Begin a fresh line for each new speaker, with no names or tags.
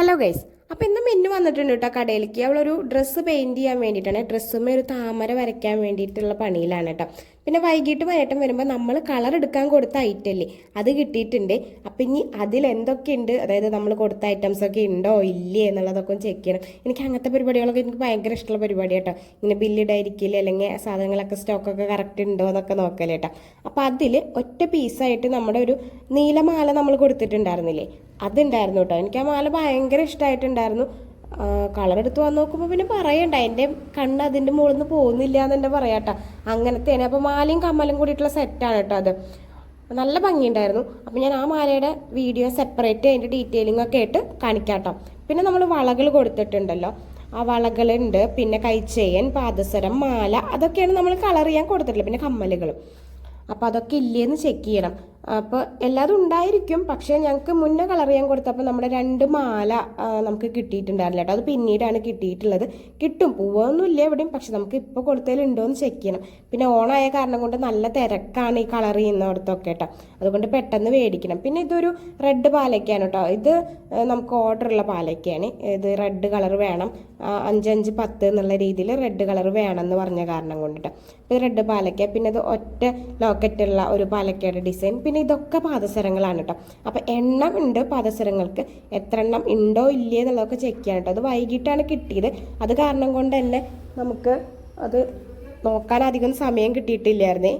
Hello guys, അപ്പോൾ ഇന്ന് മിന്നു വന്നിട്ടുണ്ട് കേട്ടോ കടയിലേക്ക്. അവളൊരു ഡ്രസ്സ് പെയിൻറ് ചെയ്യാൻ വേണ്ടിയിട്ടാണ്. ഡ്രസ്സുമ്മേ ഒരു താമര വരയ്ക്കാൻ വേണ്ടിയിട്ടുള്ള പണിയിലാണ് കേട്ടോ. പിന്നെ വൈകിട്ട് വൈകിട്ടും വരുമ്പോൾ നമ്മൾ കളർ എടുക്കാൻ കൊടുത്ത ഐറ്റല്ലേ അത് കിട്ടിയിട്ടുണ്ട്. അപ്പം ഇനി അതിലെന്തൊക്കെയുണ്ട്, അതായത് നമ്മൾ കൊടുത്ത ഐറ്റംസ് ഒക്കെ ഉണ്ടോ ഇല്ലേ എന്നുള്ളതൊക്കെ ചെക്ക് ചെയ്യണം. എനിക്ക് അങ്ങനത്തെ പരിപാടികളൊക്കെ എനിക്ക് ഭയങ്കര ഇഷ്ടമുള്ള പരിപാടി കേട്ടോ. ഇങ്ങനെ ബില്ലിടായിരിക്കില്ല, അല്ലെങ്കിൽ സാധനങ്ങളൊക്കെ സ്റ്റോക്കൊക്കെ കറക്റ്റ് ഉണ്ടോ എന്നൊക്കെ നോക്കല്ലേ കേട്ടോ. അപ്പോൾ അതിൽ ഒറ്റ പീസായിട്ട് നമ്മുടെ ഒരു നീലമാല നമ്മൾ കൊടുത്തിട്ടുണ്ടായിരുന്നില്ലേ, അതുണ്ടായിരുന്നു കേട്ടോ. എനിക്ക് ആ മാല ഭയങ്കര ഇഷ്ടമായിട്ടുണ്ടായിരുന്നു. കളർ എടുത്ത് വന്ന് നോക്കുമ്പോൾ പിന്നെ പറയണ്ട, എൻ്റെ കണ്ണ് അതിൻ്റെ മുകളിൽ നിന്ന് പോകുന്നില്ല എന്ന് തന്നെ പറയാട്ടോ. അങ്ങനത്തെയാണ്. അപ്പോൾ മാലയും കമ്മലും കൂടിയിട്ടുള്ള സെറ്റാണ് കേട്ടോ അത്. നല്ല ഭംഗിയുണ്ടായിരുന്നു. അപ്പോൾ ഞാൻ ആ മാലയുടെ വീഡിയോ സെപ്പറേറ്റ് അതിൻ്റെ ഡീറ്റെയിലിംഗ് ഒക്കെ ആയിട്ട് കാണിക്കാം കേട്ടോ. പിന്നെ നമ്മൾ വളകൾ കൊടുത്തിട്ടുണ്ടല്ലോ, ആ വളകളുണ്ട്, പിന്നെ കൈച്ചെയിൻ, പാദസരം, മാല, അതൊക്കെയാണ് നമ്മൾ കളർ ചെയ്യാൻ കൊടുത്തിട്ടുള്ളത്. പിന്നെ കമ്മലുകളും. അപ്പോൾ അതൊക്കെ ഇല്ലേന്ന് ചെക്ക് ചെയ്യണം. അപ്പോൾ എല്ലാതും ഉണ്ടായിരിക്കും, പക്ഷേ ഞങ്ങൾക്ക് മുന്നേ കളർ ചെയ്യാൻ കൊടുത്തപ്പോൾ നമ്മുടെ 2 മാല നമുക്ക് കിട്ടിയിട്ടുണ്ടായിരുന്നില്ല കേട്ടോ. അത് പിന്നീടാണ് കിട്ടിയിട്ടുള്ളത്. കിട്ടും, പൂവൊന്നുമില്ല എവിടെയും, പക്ഷെ നമുക്ക് ഇപ്പോൾ കൊടുത്തതിലുണ്ടോ എന്ന് ചെക്ക് ചെയ്യണം. പിന്നെ ഓണായ കാരണം കൊണ്ട് നല്ല തിരക്കാണ് ഈ കളർ ചെയ്യുന്നിടത്തൊക്കെ കേട്ടോ. അതുകൊണ്ട് പെട്ടെന്ന് മേടിക്കണം. പിന്നെ ഇതൊരു റെഡ് പാലയ്ക്കാണ് കേട്ടോ. ഇത് നമുക്ക് ഓർഡറുള്ള പാലയ്ക്കാണ്. ഇത് റെഡ് കളർ വേണം, 5, 5, 10 എന്നുള്ള രീതിയിൽ റെഡ് കളർ വേണമെന്ന് പറഞ്ഞ കാരണം കൊണ്ടിട്ട് ഇത് റെഡ് പാലയ്ക്ക. പിന്നെ ഇത് ഒറ്റ ലോക്കറ്റുള്ള ഒരു പാലക്കയുടെ ഡിസൈൻ. പിന്നെ ഇതൊക്കെ പാദസരങ്ങളാണ് കേട്ടോ. അപ്പം എണ്ണം ഉണ്ട് പാദസരങ്ങൾക്ക്, എത്ര എണ്ണം ഉണ്ടോ ഇല്ലേ എന്നുള്ളതൊക്കെ ചെക്ക് ചെയ്യാൻ കേട്ടോ. അത് വൈകിട്ടാണ് കിട്ടിയത്. അത് കാരണം കൊണ്ട് തന്നെ നമുക്ക് അത് നോക്കാൻ അധികം സമയം കിട്ടിയിട്ടില്ലായിരുന്നേ.